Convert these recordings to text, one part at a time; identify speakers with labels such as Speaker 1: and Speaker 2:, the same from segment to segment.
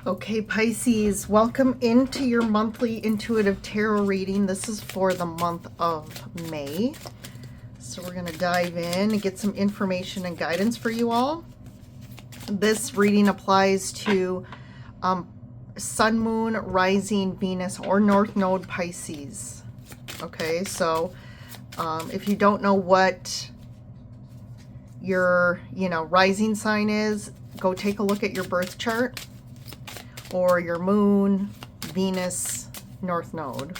Speaker 1: Okay, Pisces, welcome into your monthly intuitive tarot reading. This is for the month of May. So we're going to dive in and get some information and guidance for you all. This reading applies to Sun, Moon, Rising, Venus, or North Node Pisces. Okay, so if you don't know what your, rising sign is, go take a look at your birth chart or your moon, Venus, North Node.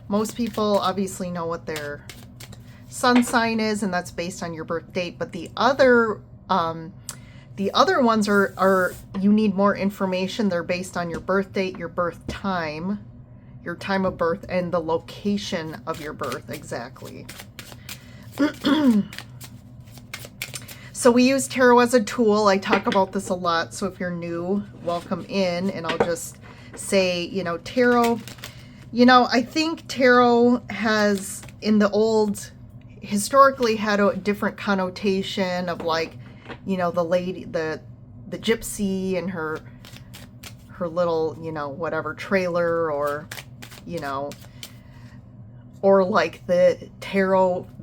Speaker 1: Most people obviously know what their sun sign is, and that's based on your birth date. But the other ones are you need more information. They're based on your birth date, your birth time, your time of birth, and the location of your birth exactly. So we use tarot as a tool. I talk about this a lot. So if you're new, welcome in. And I'll just say, tarot, I think tarot has historically had a different connotation of like, the lady, the gypsy and her little, whatever trailer or, or like the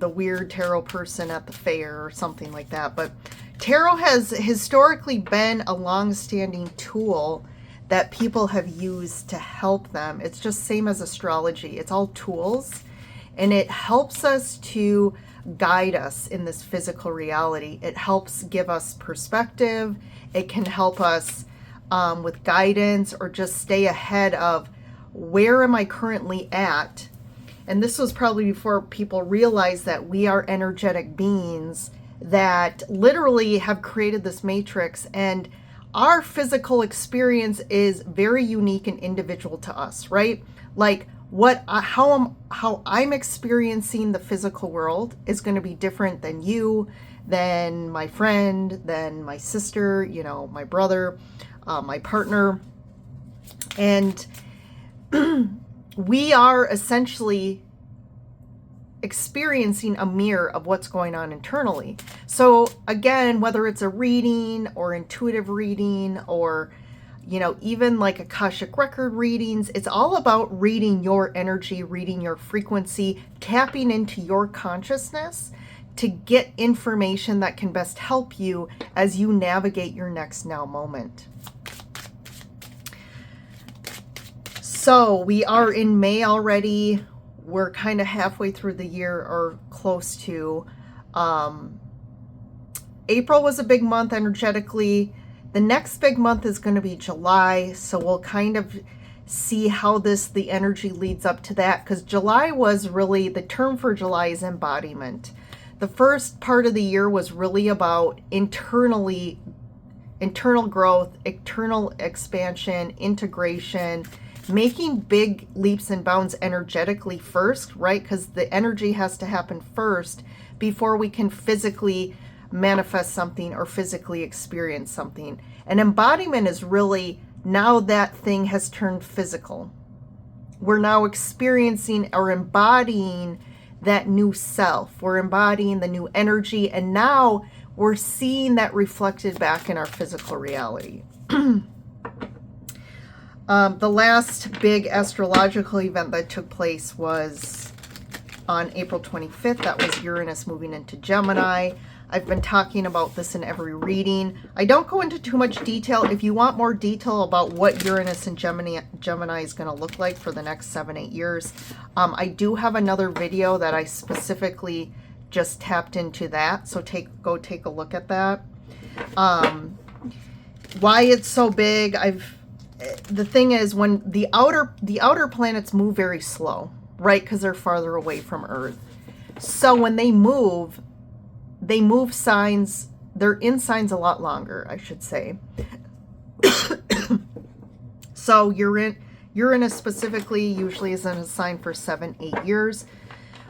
Speaker 1: weird tarot person at the fair or something like that. But tarot has historically been a long-standing tool that people have used to help them. It's just same as astrology. It's all tools, and it helps us to guide us in this physical reality. It helps give us perspective. It can help us with guidance or just stay ahead of where am I currently at. And this was probably before people realized that we are energetic beings that literally have created this matrix, and our physical experience is very unique and individual to us, right? Like how I'm experiencing the physical world is going to be different than you, than my friend, than my sister, my brother, my partner. And we are essentially experiencing a mirror of what's going on internally. So again, whether it's a reading or intuitive reading or, even like Akashic record readings, it's all about reading your energy, reading your frequency, tapping into your consciousness to get information that can best help you as you navigate your next now moment. So we are in May already. We're kind of halfway through the year or close to. April was a big month energetically. The next big month is going to be July. So we'll kind of see how the energy leads up to that, because July was really, the term for July is embodiment. The first part of the year was really about internal growth, internal expansion, integration, making big leaps and bounds energetically first, right? Because the energy has to happen first before we can physically manifest something or physically experience something. And embodiment is really, now that thing has turned physical. We're now experiencing or embodying that new self. We're embodying the new energy, and now we're seeing that reflected back in our physical reality. The last big astrological event that took place was on April 25th. That was Uranus moving into Gemini. I've been talking about this in every reading. I don't go into too much detail. If you want more detail about what Uranus and Gemini is going to look like for the next 7-8 years, I do have another video that I specifically just tapped into that. So go take a look at that. Why it's so big, the thing is, when the outer planets move very slow, right? Because they're farther away from Earth. So when they move signs, they're in signs a lot longer, I should say. So Uranus specifically usually is in a sign for 7-8 years,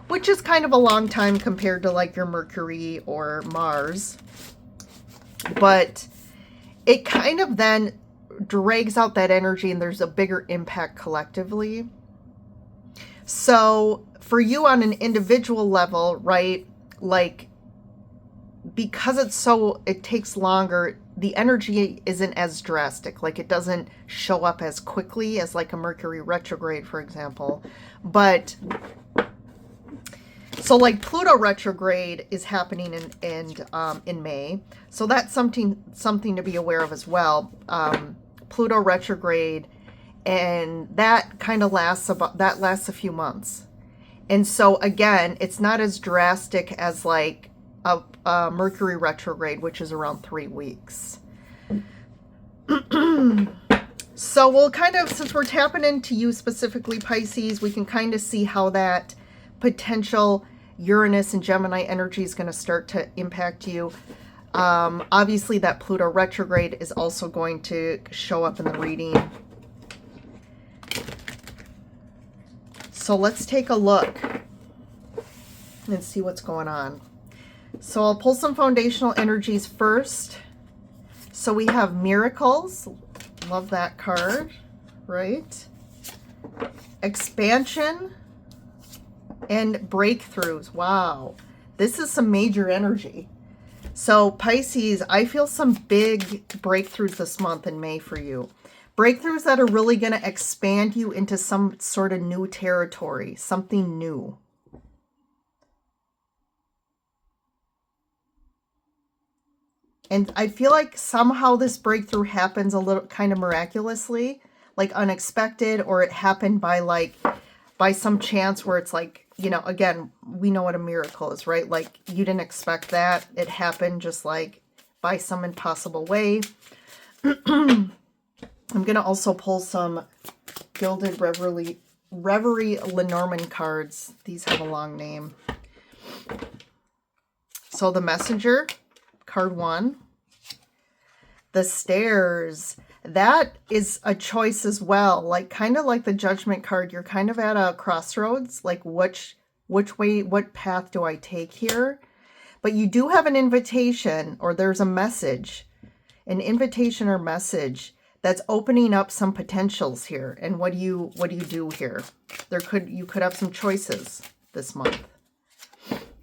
Speaker 1: which is kind of a long time compared to like your Mercury or Mars. But it kind of then drags out that energy, and there's a bigger impact collectively. So for you on an individual level, right, like because it takes longer, the energy isn't as drastic. Like, it doesn't show up as quickly as like a Mercury retrograde, for example. But so like Pluto retrograde is happening in May. So that's something to be aware of as well. Pluto retrograde, and that kind of lasts a few months. And so again, it's not as drastic as like a Mercury retrograde, which is around 3 weeks. So we'll kind of, since we're tapping into you specifically, Pisces, we can kind of see how that potential Uranus and Gemini energy is going to start to impact you. Obviously, that Pluto retrograde is also going to show up in the reading. So let's take a look and see what's going on. So I'll pull some foundational energies first. So we have miracles. Love that card, right? Expansion and breakthroughs. Wow. This is some major energy. So Pisces, I feel some big breakthroughs this month in May for you. Breakthroughs that are really going to expand you into some sort of new territory, something new. And I feel like somehow this breakthrough happens a little kind of miraculously, like unexpected, or it happened by some chance where it's like, you know, again, we know what a miracle is, right? Like you didn't expect that. It happened just like by some impossible way. I'm going to also pull some Gilded Reverie Lenormand cards. These have a long name. So the Messenger, card 1. The Stairs. That is a choice as well. Like kind of like the Judgment card. You're kind of at a crossroads. Like which way, what path do I take here? But you do have an invitation, or there's a message, an invitation or message that's opening up some potentials here. And what do you do here? You could have some choices this month.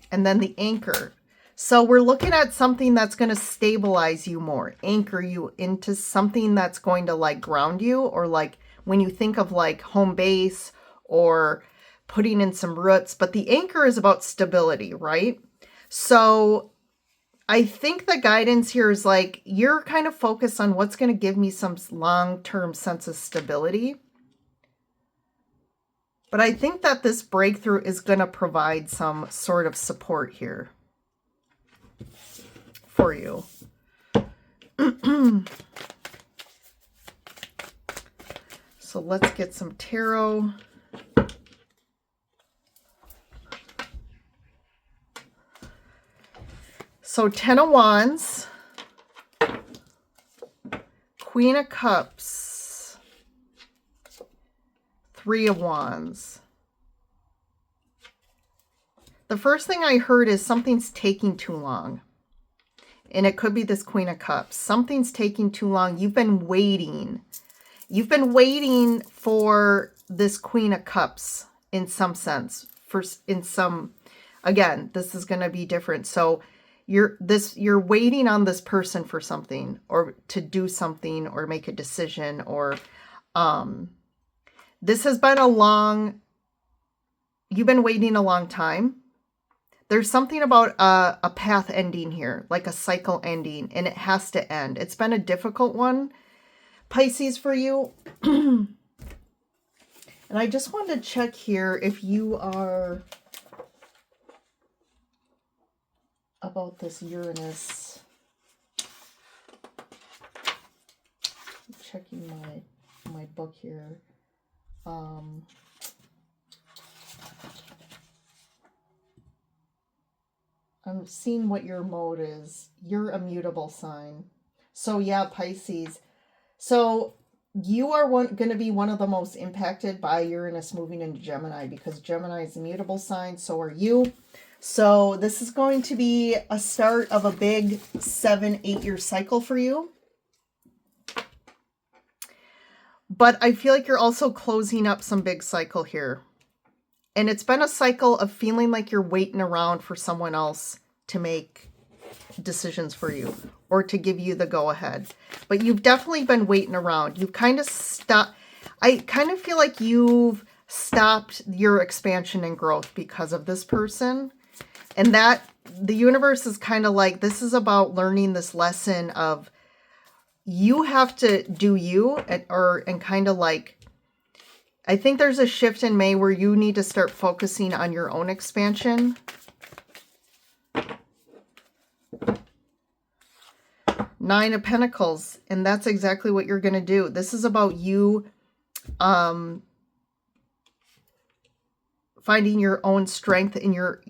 Speaker 1: And then the Anchor. So we're looking at something that's going to stabilize you more, anchor you into something that's going to like ground you, or like when you think of like home base or putting in some roots. But the anchor is about stability, right? So I think the guidance here is like you're kind of focused on what's going to give me some long-term sense of stability. But I think that this breakthrough is going to provide some sort of support here for you. So let's get some tarot. So 10 of Wands, Queen of Cups, 3 of Wands. The first thing I heard is something's taking too long. And it could be this Queen of Cups. Something's taking too long. You've been waiting. You've been waiting for this Queen of Cups in some sense. Again, this is going to be different. So you're waiting on this person for something, or to do something, or make a decision, or this has been you've been waiting a long time. There's something about a path ending here, like a cycle ending, and it has to end. It's been a difficult one, Pisces, for you. And I just wanted to check here if you are about this Uranus. I'm checking my book here. I'm seeing what your mode is. You're a mutable sign. So yeah, Pisces. So you are going to be one of the most impacted by Uranus moving into Gemini, because Gemini is a mutable sign. So are you. So this is going to be a start of a big 7-8 year cycle for you. But I feel like you're also closing up some big cycle here. And it's been a cycle of feeling like you're waiting around for someone else to make decisions for you. or to give you the go-ahead. But you've definitely been waiting around. You've kind of stopped. I kind of feel like you've stopped your expansion and growth because of this person. And that the universe is kind of like, this is about learning this lesson of you have to do you, and kind of like, I think there's a shift in May where you need to start focusing on your own expansion. Nine of Pentacles, and that's exactly what you're going to do. This is about you finding your own strength in your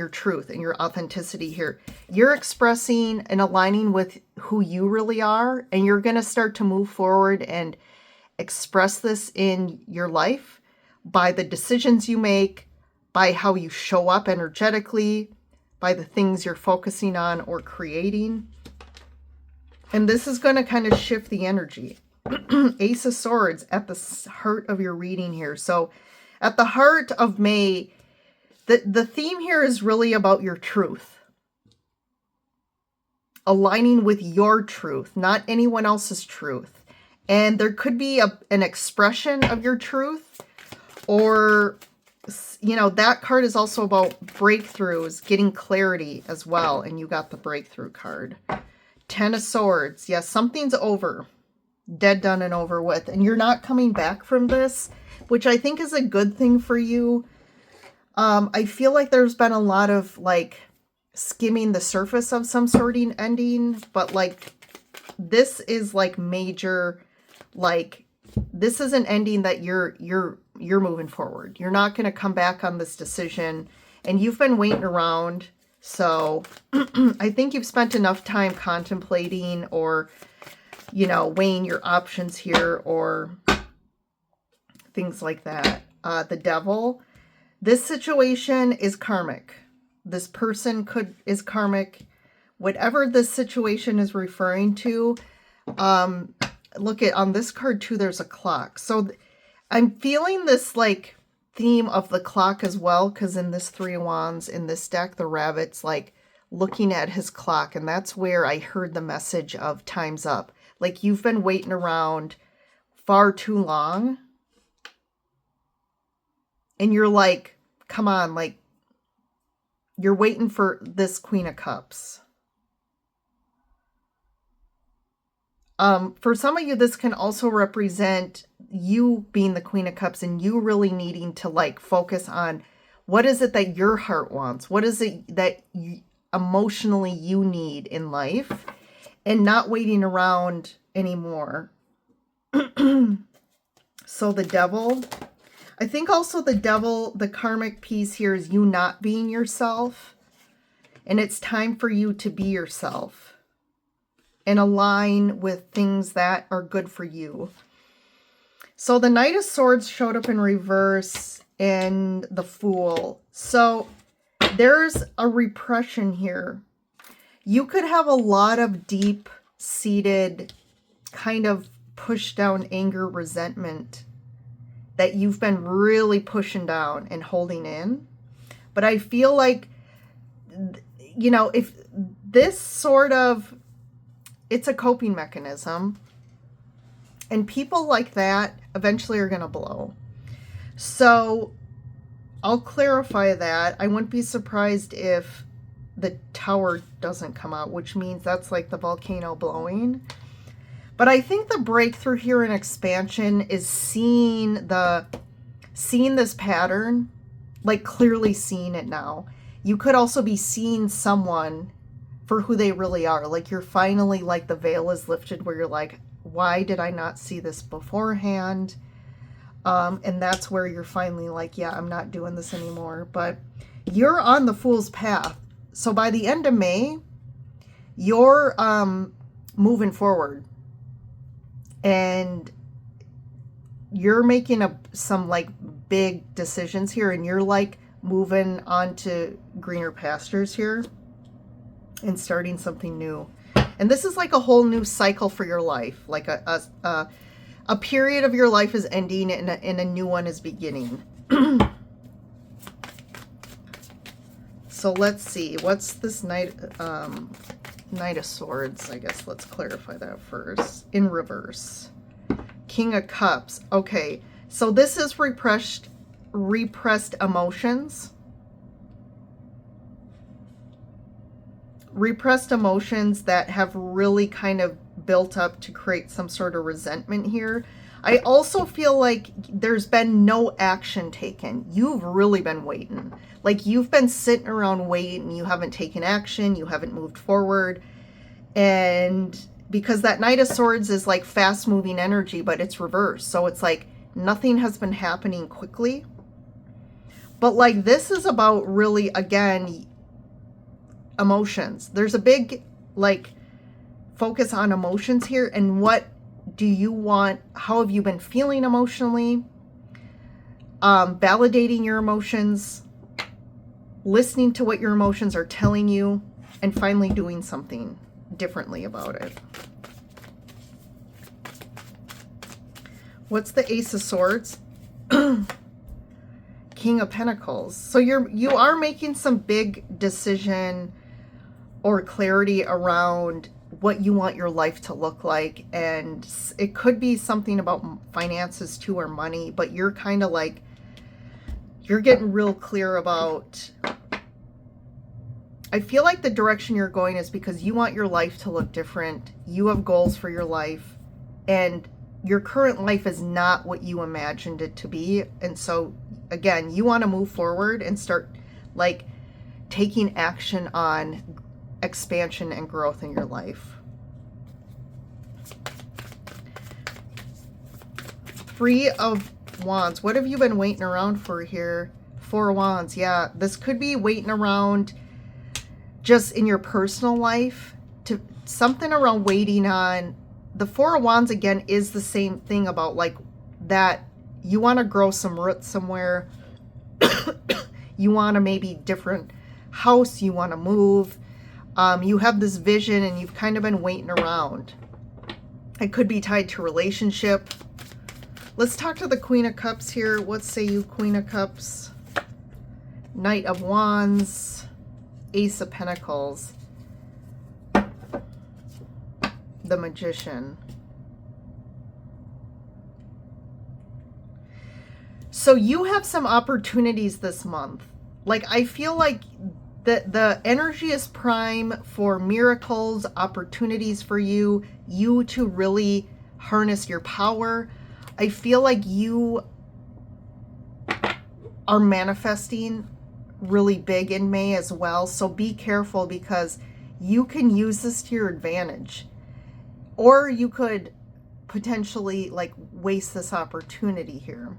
Speaker 1: truth, in your authenticity here. You're expressing and aligning with who you really are, and you're going to start to move forward and express this in your life by the decisions you make, by how you show up energetically, by the things you're focusing on or creating. And this is going to kind of shift the energy. Ace of Swords at the heart of your reading here. So at the heart of May, the theme here is really about your truth. Aligning with your truth, not anyone else's truth. And there could be an expression of your truth, or, you know, that card is also about breakthroughs, getting clarity as well. And you got the breakthrough card. Ten of Swords. Yes, something's over. Dead, done, and over with. And you're not coming back from this, which I think is a good thing for you. I feel like there's been a lot of, like, skimming the surface of some sort of ending. But, like, this is, like, major, like, this is an ending that you're moving forward. You're not going to come back on this decision. And you've been waiting around. So I think you've spent enough time contemplating or, you know, weighing your options here or things like that. The Devil. This situation is karmic. This person is karmic. Whatever this situation is referring to, look at on this card too, there's a clock. So I'm feeling this like theme of the clock as well, because in this Three of Wands, in this deck, the rabbit's like looking at his clock, and that's where I heard the message of time's up. Like you've been waiting around far too long, and you're like, come on, like you're waiting for this Queen of Cups. For some of you, this can also represent you being the Queen of Cups and you really needing to like focus on what is it that your heart wants? What is it that emotionally you need in life, and not waiting around anymore. So the Devil, I think also the Devil, the karmic piece here is you not being yourself, and it's time for you to be yourself and align with things that are good for you. So the Knight of Swords showed up in reverse and the Fool. So there's a repression here. You could have a lot of deep-seated kind of pushed down anger, resentment that you've been really pushing down and holding in. But I feel like, you know, if this sort of, it's a coping mechanism. And people like that eventually are going to blow. So I'll clarify that. I wouldn't be surprised if the Tower doesn't come out, which means that's like the volcano blowing. But I think the breakthrough here in expansion is seeing this pattern, like clearly seeing it now. You could also be seeing someone for who they really are. Like you're finally, like the veil is lifted where you're like, why did I not see this beforehand? And that's where you're finally like, yeah, I'm not doing this anymore. But you're on the Fool's path. So by the end of May, you're moving forward. And you're making some like big decisions here. And you're like moving on to greener pastures here and starting something new. And this is like a whole new cycle for your life. Like a period of your life is ending and a new one is beginning. So let's see. What's this Knight? Knight of Swords, I guess let's clarify that first. In reverse. King of Cups. Okay, so this is repressed emotions. Repressed emotions that have really kind of built up to create some sort of resentment here. I also feel like there's been no action taken. You've really been waiting. Like you've been sitting around waiting. You haven't taken action. You haven't moved forward. And because that Knight of Swords is like fast moving energy, but it's reversed. So it's like nothing has been happening quickly. But like this is about really, again, emotions. There's a big like focus on emotions here, and what do you want? How have you been feeling emotionally? Validating your emotions, listening to what your emotions are telling you, and finally doing something differently about it. What's the Ace of Swords? King of Pentacles. So you are making some big decision or clarity around what you want your life to look like, and it could be something about finances too, or money, but you're kind of like, you're getting real clear about, I feel like the direction you're going is because you want your life to look different. You have goals for your life, and your current life is not what you imagined it to be. And so again, you want to move forward and start like taking action on expansion and growth in your life. Three of Wands. What have you been waiting around for here? Four of Wands. Yeah, this could be waiting around just in your personal life, to something around waiting on. The Four of Wands again is the same thing about like that you want to grow some roots somewhere. You want to maybe different house, you want to move. You have this vision and you've kind of been waiting around. It could be tied to relationship. Let's talk to the Queen of Cups here. What say you, Queen of Cups? Knight of Wands. Ace of Pentacles. The Magician. So you have some opportunities this month. Like I feel like the energy is prime for miracles, opportunities for you to really harness your power. I feel like you are manifesting really big in May as well. So be careful, because you can use this to your advantage. Or you could potentially like waste this opportunity here.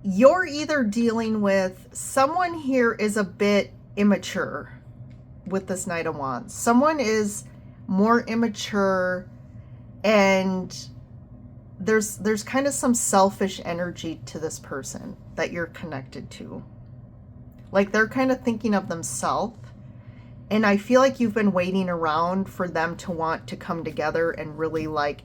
Speaker 1: You're either dealing with someone here is a bit immature with this Knight of Wands. Someone is more immature, and there's kind of some selfish energy to this person that you're connected to. Like they're kind of thinking of themselves. And I feel like you've been waiting around for them to want to come together and really like,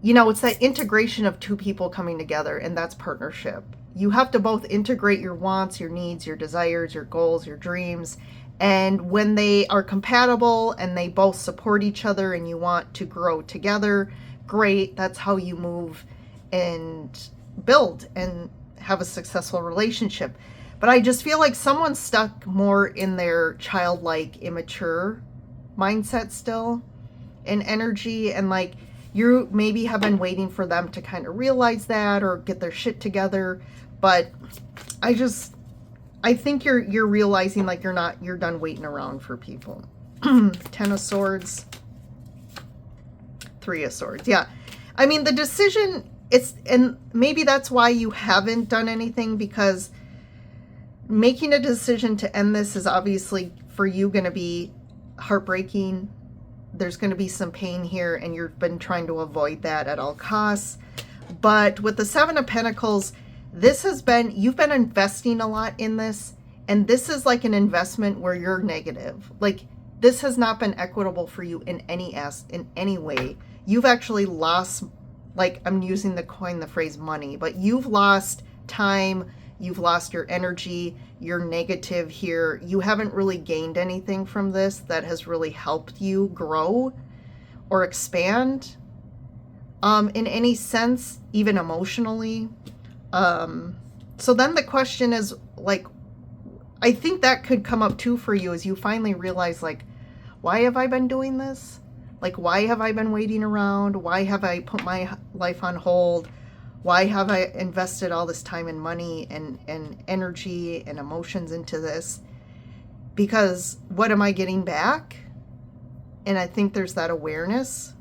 Speaker 1: you know, it's that integration of two people coming together, and that's partnership. You have to both integrate your wants, your needs, your desires, your goals, your dreams. And when they are compatible and they both support each other and you want to grow together, great. That's how you move and build and have a successful relationship. But I just feel like someone's stuck more in their childlike, immature mindset still and energy, and like you maybe have been waiting for them to kind of realize that or get their shit together. But I think you're realizing like you're done waiting around for people. 10 of Swords, 3 of Swords. Yeah. I mean, the decision, and maybe that's why you haven't done anything, because making a decision to end this is obviously for you going to be heartbreaking. There's going to be some pain here, and you've been trying to avoid that at all costs. But with the 7 of Pentacles, you've been investing a lot in this, and this is like an investment where you're negative. Like this has not been equitable for you in any way. You've actually lost, like I'm using the phrase money, but you've lost time, You've lost your energy. You're negative here. You haven't really gained anything from this that has really helped you grow or expand in any sense, even emotionally. So then the question is, like, I think that could come up too for you as you finally realize, like, why have I been doing this? Like, why have I been waiting around? Why have I put my life on hold? Why have I invested all this time and money and energy and emotions into this? Because what am I getting back? And I think there's that awareness.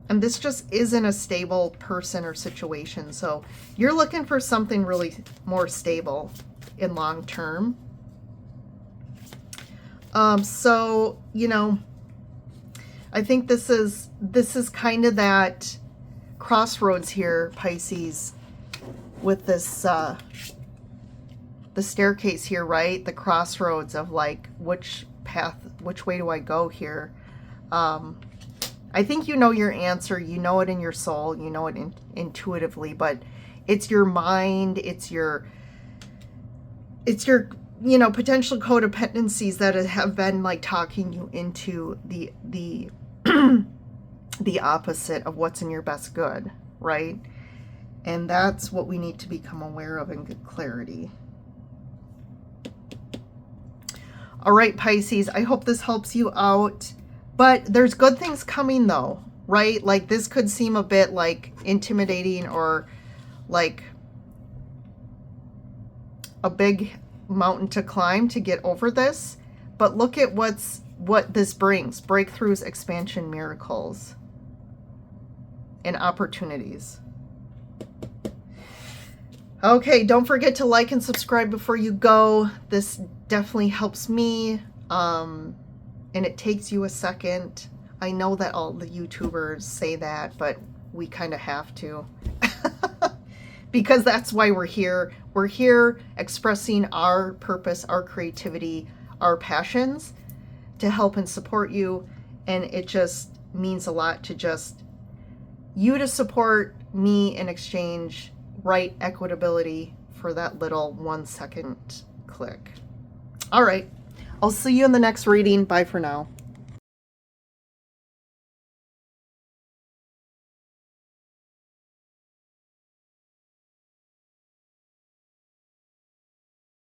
Speaker 1: And this just isn't a stable person or situation. So you're looking for something really more stable in long term. So, you know, I think this is kind of that crossroads here, Pisces, with this, the staircase here, right? The crossroads of like, which way do I go here? I think you know your answer. You know it in your soul. You know it intuitively, but it's your mind. It's your, you know, potential codependencies that have been like talking you into the the opposite of what's in your best good, right? And that's what we need to become aware of and get clarity. All right, Pisces, I hope this helps you out. But there's good things coming though, right? Like this could seem a bit like intimidating or like a big mountain to climb to get over this. But look at what this brings: breakthroughs, expansion, miracles, and opportunities. Okay, don't forget to like and subscribe before you go. This definitely helps me. And it takes you a second. I know that all the YouTubers say that, but we kind of have to. Because that's why we're here. We're here expressing our purpose, our creativity, our passions to help and support you. And it just means a lot to just you to support me in exchange, right equitability for that little 1 second click. All right. I'll see you in the next reading. Bye for now.